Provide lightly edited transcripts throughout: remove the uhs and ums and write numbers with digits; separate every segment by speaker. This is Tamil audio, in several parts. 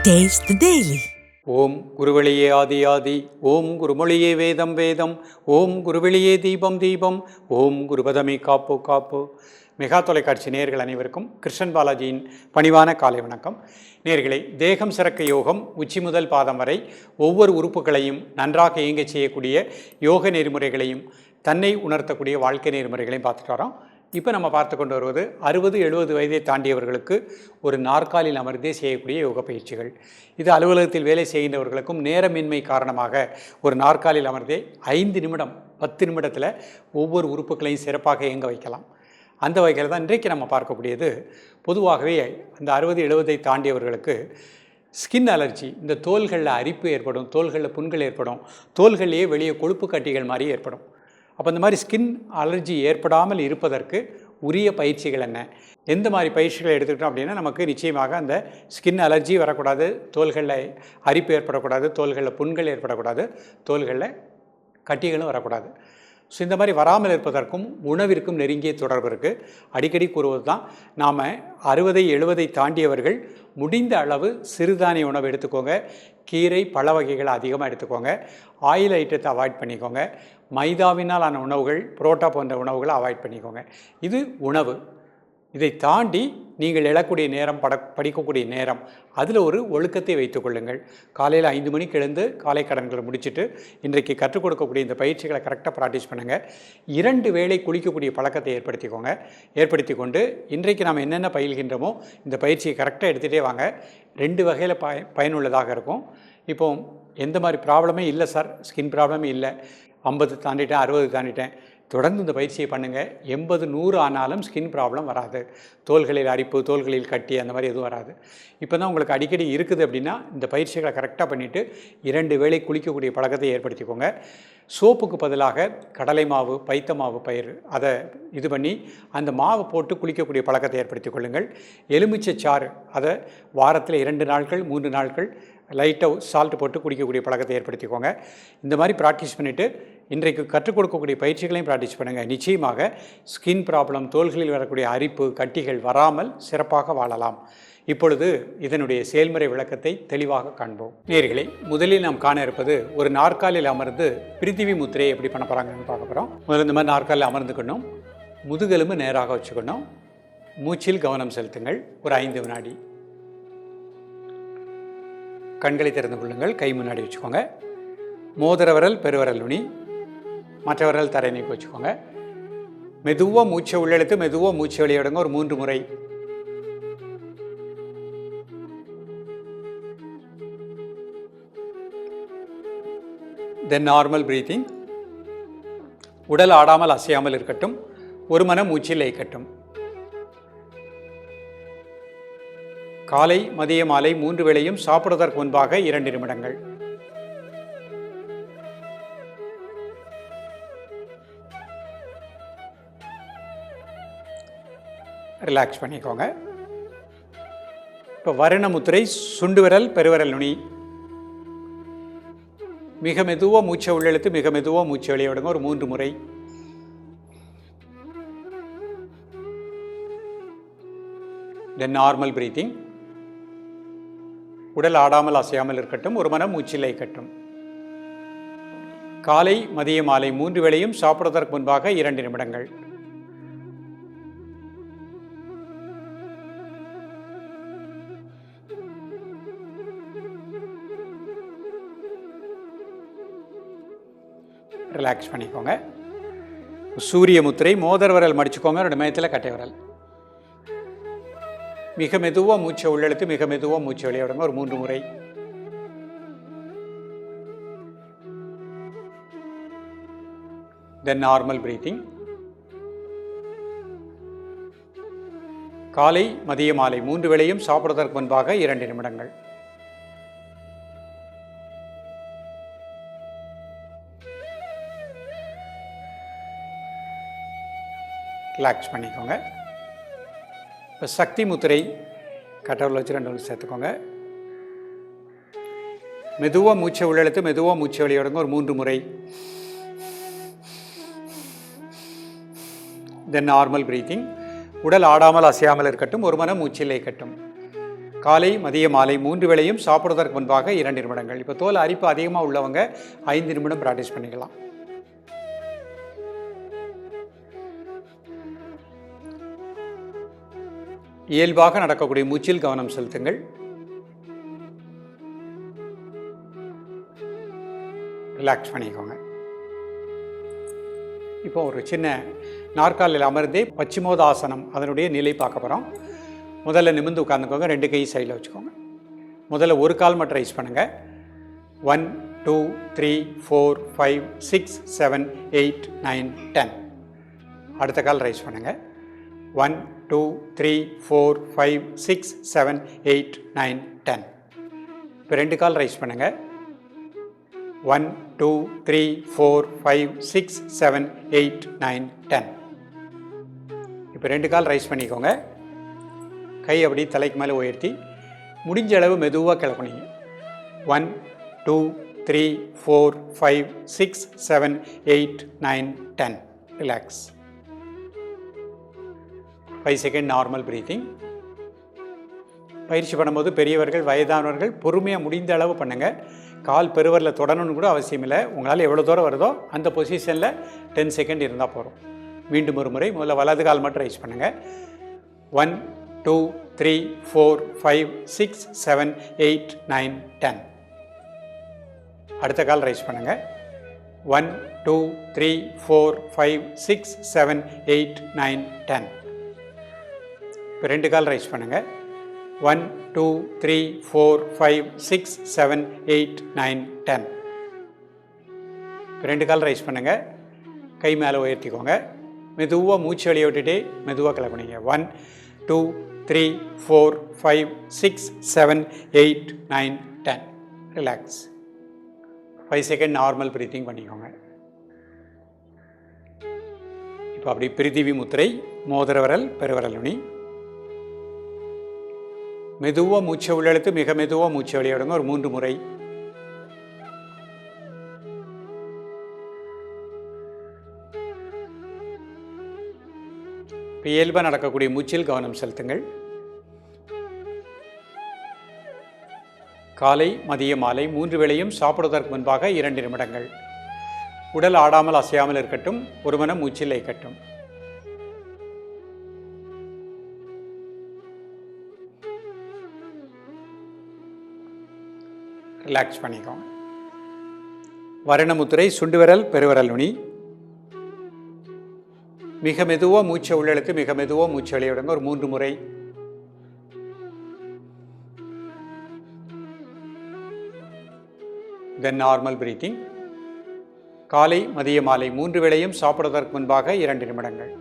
Speaker 1: Taste the Daily.
Speaker 2: ஓம் குருவெளியே ஆதி ஆதி, ஓம் குருமொழியே வேதம் வேதம், ஓம் குருவெளியே தீபம் தீபம், ஓம் குருபதமே காப்பு காப்பு. மெகா தொலைக்காட்சி நேயர்கள் அனைவருக்கும் கிருஷ்ணன் பாலாஜியின் பணிவான காலை வணக்கம். நேயர்களே, தேகம் சிறக்க யோகம் உச்சி முதல் பாதம் வரை ஒவ்வொரு உறுப்புகளையும் நன்றாக இயங்க செய்யக்கூடிய யோக நெறிமுறைகளையும் தன்னை உணர்த்தக்கூடிய வாழ்க்கை நெறிமுறைகளையும் பார்த்துட்டு வரோம். இப்போ நம்ம பார்த்து கொண்டு வருவது 60-70 வயதை தாண்டியவர்களுக்கு ஒரு நாற்காலில் அமர்ந்தே செய்யக்கூடிய யோக பயிற்சிகள். இது அலுவலகத்தில் வேலை செய்கின்றவர்களுக்கும் நேரமின்மை காரணமாக ஒரு நாற்காலில் அமர்ந்தே 5 நிமிடம் 10 நிமிடத்தில் ஒவ்வொரு உறுப்புகளையும் சிறப்பாக இயங்க வைக்கலாம். அந்த வகையில் தான் இன்றைக்கு நம்ம பார்க்கக்கூடியது. பொதுவாகவே அந்த 60-70 தாண்டியவர்களுக்கு ஸ்கின் அலர்ஜி, இந்த தோள்களில் அரிப்பு ஏற்படும், தோள்களில் புண்கள் ஏற்படும், தோள்களிலேயே வெளியே கொழுப்பு கட்டிகள் மாதிரி ஏற்படும். அப்போ இந்த மாதிரி ஸ்கின் அலர்ஜி ஏற்படாமல் இருப்பதற்கு உரிய பயிற்சிகள் என்ன, எந்த மாதிரி பயிற்சிகளை எடுத்துக்கிட்டோம் அப்படின்னா நமக்கு நிச்சயமாக அந்த ஸ்கின் அலர்ஜி வரக்கூடாது, தோள்களில் அரிப்பு ஏற்படக்கூடாது, தோள்களில் புண்கள் ஏற்படக்கூடாது, தோள்களில் கட்டிகளும் வரக்கூடாது. ஸோ இந்த மாதிரி வராமல் இருப்பதற்கும் உணவிற்கும் நெருங்கிய தொடர்பு இருக்குது. அடிக்கடி கூறுவது தான், நாம் 60-70 தாண்டியவர்கள் முடிந்த அளவு சிறுதானிய உணவு எடுத்துக்கோங்க, கீரை பழ வகைகளை அதிகமாக எடுத்துக்கோங்க, ஆயில் ஐட்டத்தை அவாய்ட் பண்ணிக்கோங்க, மைதாவினால் ஆன உணவுகள், புரோட்டா போன்ற உணவுகளை அவாய்ட் பண்ணிக்கோங்க. இது உணவு. இதை தாண்டி நீங்கள் எழக்கூடிய நேரம், படிக்கக்கூடிய நேரம், அதில் ஒரு ஒழுக்கத்தை வைத்துக்கொள்ளுங்கள். காலையில் 5 மணிக்கு எழுந்து காலை கடன்களை முடிச்சுட்டு இன்றைக்கு கற்றுக் கொடுக்கக்கூடிய இந்த பயிற்சிகளை கரெக்டாக ப்ராக்டிஸ் பண்ணுங்கள். 2 வேளை குளிக்கக்கூடிய பழக்கத்தை ஏற்படுத்தி கொண்டு இன்றைக்கு நாம் என்னென்ன பயில்கின்றோமோ இந்த பயிற்சியை கரெக்டாக எடுத்துகிட்டே வாங்க. 2 வகையில் பயனுள்ளதாக இருக்கும். இப்போ எந்த மாதிரி ப்ராப்ளமே இல்லை சார், ஸ்கின் ப்ராப்ளமே இல்லை, 50 தாண்டிட்டேன், 60 தாண்டிட்டேன், தொடர்ந்து இந்த பயிற்சியை பண்ணுங்கள். 80-100 ஆனாலும் ஸ்கின் ப்ராப்ளம் வராது. தோள்களில் அரிப்பு, தோள்களில் கட்டி, அந்த மாதிரி எதுவும் வராது. இப்போ தான் உங்களுக்கு அடிக்கடி இருக்குது அப்படின்னா இந்த பயிற்சிகளை கரெக்டாக பண்ணிவிட்டு 2 வேளை குளிக்கக்கூடிய பழக்கத்தை ஏற்படுத்திக்கோங்க. சோப்புக்கு பதிலாக கடலை மாவு, பைத்த மாவு பயிர் அதை இது பண்ணி அந்த மாவு போட்டு குளிக்கக்கூடிய பழக்கத்தை ஏற்படுத்தி கொள்ளுங்கள். எலுமிச்சை சாறு அதை வாரத்தில் 2 நாட்கள் 3 நாட்கள் லைட்டாக சால்ட் போட்டு குடிக்கக்கூடிய பழக்கத்தை ஏற்படுத்திக்கோங்க. இந்த மாதிரி ப்ராக்டிஸ் பண்ணிவிட்டு இன்றைக்கு கற்றுக் கொடுக்கக்கூடிய பயிற்சிகளையும் ப்ராக்டிஸ் பண்ணுங்கள். நிச்சயமாக ஸ்கின் ப்ராப்ளம், தோள்களில் வரக்கூடிய அரிப்பு, கட்டிகள் வராமல் சிறப்பாக வாழலாம். இப்பொழுது இதனுடைய செயல்முறை விளக்கத்தை தெளிவாக காண்போம். நேயர்களே, முதலில் நாம் காண இருப்பது ஒரு நாற்காலில் அமர்ந்து பிரித்திவி முத்திரையை எப்படி பண்ண போகிறாங்கன்னு பார்க்க போகிறோம். முதல்ல இந்த மாதிரி நாற்காலில் அமர்ந்துக்கணும், முதுகெலும்பு நேராக வச்சுக்கணும், மூச்சில் கவனம் செலுத்துங்கள். ஒரு 5 வினாடி. கண்களை திறந்து கொள்ளுங்கள், கை முன்னாடி வச்சுக்கோங்க. மோதிர விரல் பெருவிரல் நுனி, மற்ற விரல் தரை நீக்கி வச்சுக்கோங்க. மெதுவாக மூச்சை உள்ளெழுத்து மெதுவாக மூச்சை வெளியிடுங்க ஒரு 3 முறை. தென் நார்மல் பிரீத்திங். உடல் ஆடாமல் அசையாமல் இருக்கட்டும், ஒரு மன மூச்சில் லயிக்கட்டும். காலை மதிய மாலை 3 வேளையும் சாப்பிடுவதற்கு முன்பாக 2 நிமிடங்கள். ரிலாக்ஸ் பண்ணிக்கோங்க. இப்போ வருண முத்திரை, சுண்டு விரல் பெருவிரல் நுனி. மிக மெதுவாக மூச்சை உள்ளெழுத்து மிக மெதுவாக மூச்சை வெளியே விடுங்க ஒரு 3 முறை. தென் நார்மல் பிரீத்திங். உடல் ஆடாமல் அசையாமல் இருக்கட்டும், ஒரு மனம் மூச்சில் லயிக்கட்டும். காலை மதிய மாலை 3 வேளையும் சாப்பிடுவதற்கு முன்பாக 2 நிமிடங்கள். ரிலாக்ஸ் பண்ணிக்கோங்க. சூரிய முத்திரை. மோதிர விரல் மடிச்சுக்கோங்க, 2 மையத்தில் கட்டை விரல். மிக மெதுவாக மூச்சை உள்ளெழுத்து மிக மெதுவாக மூச்சை வெளியே விடுங்க ஒரு 3 முறை. தென் நார்மல் பிரீத்திங். காலை மதிய மாலை 3 வேளையும் சாப்பிடுவதற்கு முன்பாக 2 நிமிடங்கள். ரிலாக்ஸ் பண்ணிக்கோங்க. இப்போ சக்தி முத்திரை. கட்டவரில் வச்சு 2 சேர்த்துக்கோங்க. மெதுவாக மூச்சை உள்ளெழுத்து மெதுவாக மூச்சை வெளியே விடுங்க ஒரு 3 முறை. தென் நார்மல் பிரீத்திங். உடல் ஆடாமல் அசையாமல் இருக்கட்டும், ஒரு மனம் மூச்சில் லயிக்கட்டும். காலை மதிய மாலை 3 வேளையும் சாப்பிடுவதற்கு முன்பாக 2 நிமிடங்கள். இப்போ தோல் அரிப்பு அதிகமாக உள்ளவங்க 5 நிமிடம் ப்ராக்டிஸ் பண்ணிக்கலாம். இயல்பாக நடக்கக்கூடிய மூச்சில் கவனம் செலுத்துங்கள். ரிலாக்ஸ் பண்ணிக்கோங்க. இப்போ ஒரு சின்ன நாற்காலில் அமர்ந்தே பச்சிமோதாசனம் அதனுடைய நிலை பார்க்க போகிறோம். முதல்ல நிமிர்ந்து உட்காந்துக்கோங்க. 2 கை சைடில் வச்சுக்கோங்க. முதல்ல ஒரு கால் மட்டும் ரைஸ் பண்ணுங்கள். 1 2 3 4 5 6 7 8 9 10. அடுத்த கால் ரைஸ் பண்ணுங்கள். 1 2 3 4 5 6 7 8 9 10. இப்போ 2 கால் ரைஸ் பண்ணுங்கள். 1 2 3 4 5 6 7 8 9 10. இப்போ 2 கால் ரைஸ் பண்ணிக்கோங்க. கை அப்படி தலைக்கு மேலே உயர்த்தி முடிஞ்ச அளவு மெதுவாக கிளப்புனீங்க. 1 2 3 4 5 6 7 8 9 10. ரிலாக்ஸ். 5 second normal breathing. பயிற்சி பண்ணும்போது பெரியவர்கள் வயதானவர்கள் பொறுமையாக முடிந்த அளவு பண்ணுங்கள். கால் பெருவரில் தொடரணும்னு கூட அவசியம் இல்லை. உங்களால் எவ்வளோ தூரம் வருதோ அந்த பொசிஷனில் 10 செகண்ட் இருந்தால் போகிறோம். மீண்டும் ஒரு முறை முதல்ல வலது கால் மட்டும் ரைஸ் பண்ணுங்கள். 1 2 3 4 5 6 7 8 9 10. அடுத்த கால் ரைஸ் பண்ணுங்கள். 1 2 3 4 5 6 7 8 9 10. இப்போ 2 கால் ரைஸ் பண்ணுங்கள். 1 2 3 4 5 6 7 8 9 10. இப்போ 2 கால் ரைஸ் பண்ணுங்கள். கை மேலே உயர்த்திக்கோங்க. மெதுவாக மூச்சு வெளியே விட்டுட்டே மெதுவாக கிளப்புனீங்க. 1 2 3 4 5 6 7 8 9 10. ரிலாக்ஸ். 5 செகண்ட் நார்மல் ப்ரீத்திங் பண்ணிக்கோங்க. இப்போ அப்படி பிரிதிவி முத்திரை, மோதிர விரல், பெருவிரல் நுனி. மெதுவாக மூச்சை உள்ளெழுத்து மிக மெதுவாக மூச்சை வெளியே விடுங்க. ஒரு 3 முறை. இயல்பாக நடக்கக்கூடிய மூச்சில் கவனம் செலுத்துங்கள். காலை மதிய மாலை 3 வேளையும் சாப்பிடுவதற்கு முன்பாக 2 நிமிடங்கள். உடல் ஆடாமல் அசையாமல் இருக்கட்டும். ஒரு மனம் மூச்சில் லயிக்கட்டும். ரிலாக்ஸ் பண்ணிக்கோங்க. வரணமுத்திரை, சுண்டு விரல், பெருவிரல் நுனி. மிக மெதுவாக மூச்சை உள்ளெழுத்து மிக மெதுவாக மூச்சை வெளியே விடுங்க. ஒரு 3 முறை. தென் நார்மல் பிரீத்திங். காலை மதிய மாலை 3 வேளையும் சாப்பிடுவதற்கு முன்பாக 2 நிமிடங்கள்.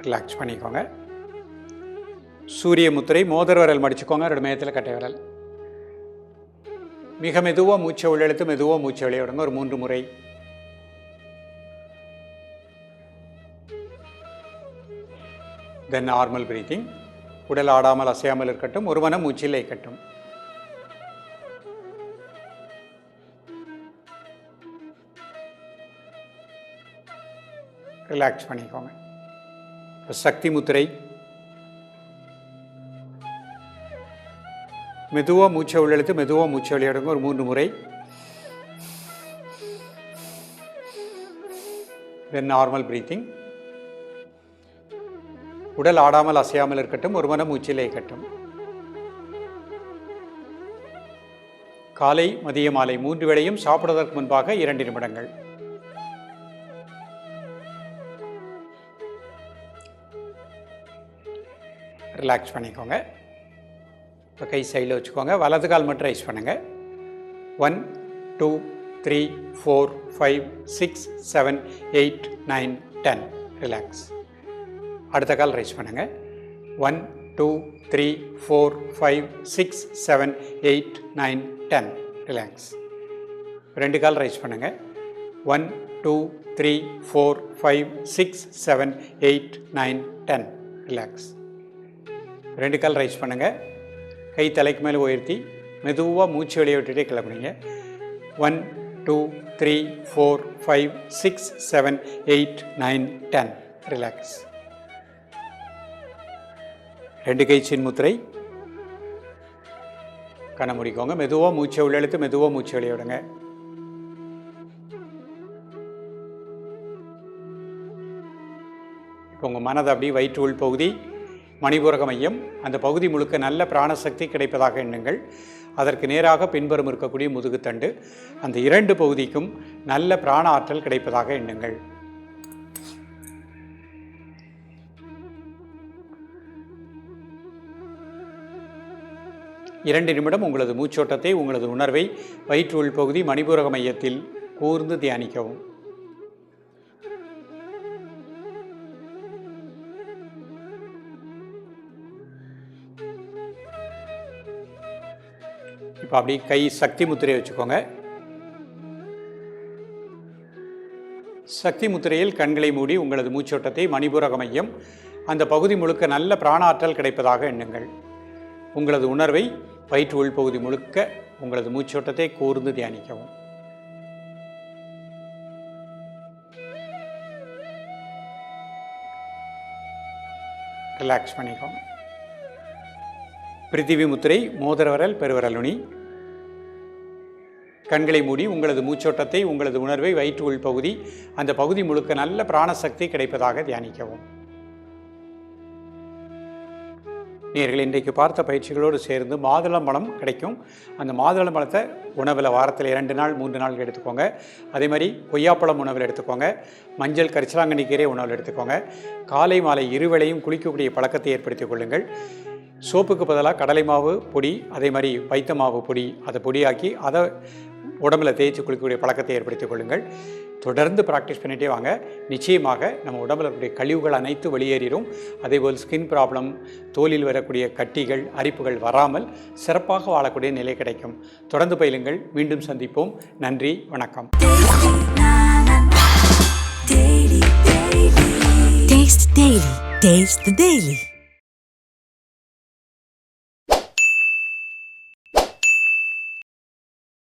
Speaker 2: ரிலாக்ஸ் பண்ணிக்கோங்க. சூரிய முத்திரை, மோதிர விரல் மடிச்சுக்கோங்க. 2 மேயத்தில் கட்டை விரல். மிக மெதுவாக மூச்சை உள்ளெழுத்து மெதுவாக மூச்சை வெளியே விடுங்க. ஒரு 3 முறை. தென் நார்மல் பிரீத்திங். உடல் ஆடாமல் அசையாமல் இருக்கட்டும். ஒரு மனம் மூச்சில் லயிக்கட்டும். ரிலாக்ஸ் பண்ணிக்கோங்க. சக்தி முத்திரை. மெதுவாக மூச்சை உள்ளெழுத்து மெதுவாக மூச்சை வெளியே விடுங்க. ஒரு 3 முறை. தென் நார்மல் பிரீத்திங். உடல் ஆடாமல் அசையாமல் இருக்கட்டும். ஒரு மனம் மூச்சில் லயிக்கட்டும். காலை மதிய மாலை 3 வேளையும் சாப்பிடுவதற்கு முன்பாக 2 நிமிடங்கள். ரிலாக்ஸ் பண்ணிக்கோங்க. இப்போ கை சைடில் வச்சுக்கோங்க. வலது கால் மட்டும் ரைஸ் பண்ணுங்கள். 1 2 3 4 5 6 7 8 9 10. ரிலாக்ஸ். அடுத்த கால் ரைஸ் பண்ணுங்கள். 1 2 3 4 5 6 7 8 9 10. ரிலாக்ஸ். 2 கால் ரைஸ் பண்ணுங்கள். 1 2 3 4 5 6 7 8 9 10. ரிலாக்ஸ். 2 கால் ரைஸ் பண்ணுங்கள். கை தலைக்கு மேலே உயர்த்தி மெதுவாக மூச்சு வெளியே விட்டுட்டே கிளம்புனீங்க. 1 2 3 4 5 6 7 8 9 10. ரிலாக்ஸ். 2 கை சின் முத்திரை. கண்ணை மூடிக்கோங்க. மெதுவாக மூச்சை உள்ளெழுத்து மெதுவாக மூச்சு வெளியே விடுங்க. இப்போ உங்கள் மனதை அப்படியே வயிற்று உள் பகுதி, மணிபூரக மையம், அந்த பகுதி முழுக்க நல்ல பிராணசக்தி கிடைப்பதாக எண்ணுங்கள். அதற்கு நேராக பின்புறம் இருக்கக்கூடிய முதுகுத்தண்டு, அந்த 2 பகுதிக்கும் நல்ல பிராண ஆற்றல் கிடைப்பதாக எண்ணுங்கள். இரண்டு நிமிடம் உங்களது மூச்சோட்டத்தை, உங்களது உணர்வை வயிற்று உள் பகுதி, மணிபூரக மையத்தில் கூர்ந்து தியானிக்கவும். இப்போ அப்படி கை சக்தி முத்திரையை வச்சுக்கோங்க. சக்தி முத்திரையில் கண்களை மூடி உங்களது மூச்சோட்டத்தை, மணிபூரக மையம், அந்த பகுதி முழுக்க நல்ல பிராண ஆற்றல் கிடைப்பதாக எண்ணுங்கள். உங்களது உணர்வை வயிற்று உள் பகுதி முழுக்க, உங்களது மூச்சோட்டத்தை கூர்ந்து தியானிக்கவும். ரிலாக்ஸ் பண்ணிக்கோங்க. பிரித்திவி முத்திரை, மோதிர விரல், பெருவிரல் நுனி. கண்களை மூடி உங்களது மூச்சோட்டத்தை, உங்களது உணர்வை வயிற்று உள் பகுதி, அந்த பகுதி முழுக்க நல்ல பிராணசக்தி கிடைப்பதாக தியானிக்கவும். நேயர்கள், இன்றைக்கு பார்த்த பயிற்சிகளோடு சேர்ந்து மாதுளம்பழம் கிடைக்கும். அந்த மாதுளம்பழத்தை உணவில் வாரத்தில் 2 நாள் 3 நாள் எடுத்துக்கோங்க. அதே மாதிரி கொய்யாப்பழம் உணவில் எடுத்துக்கோங்க. மஞ்சள் கரிசலாங்கண்ணி கீரை உணவில் எடுத்துக்கோங்க. காலை மாலை இருவேளையும் குளிக்கக்கூடிய பழக்கத்தை ஏற்படுத்திக் கொள்ளுங்கள். சோப்புக்கு பதிலாக கடலை மாவு பொடி, அதே மாதிரி வைத்த மாவு பொடி, அதை பொடியாக்கி அதை உடம்புல தேய்ச்சி குளிக்கக்கூடிய பழக்கத்தை ஏற்படுத்திக் கொள்ளுங்கள். தொடர்ந்து ப்ராக்டிஸ் பண்ணிகிட்டே வாங்க. நிச்சயமாக நம்ம உடம்புல இருக்கக்கூடிய கழிவுகள் அனைத்து வெளியேறிடும். அதேபோல் ஸ்கின் ப்ராப்ளம், தோலில் வரக்கூடிய கட்டிகள், அரிப்புகள் வராமல் சிறப்பாக வாழக்கூடிய நிலை கிடைக்கும். தொடர்ந்து பயிலுங்கள். மீண்டும் சந்திப்போம். நன்றி, வணக்கம்.
Speaker 1: Taste the Daily.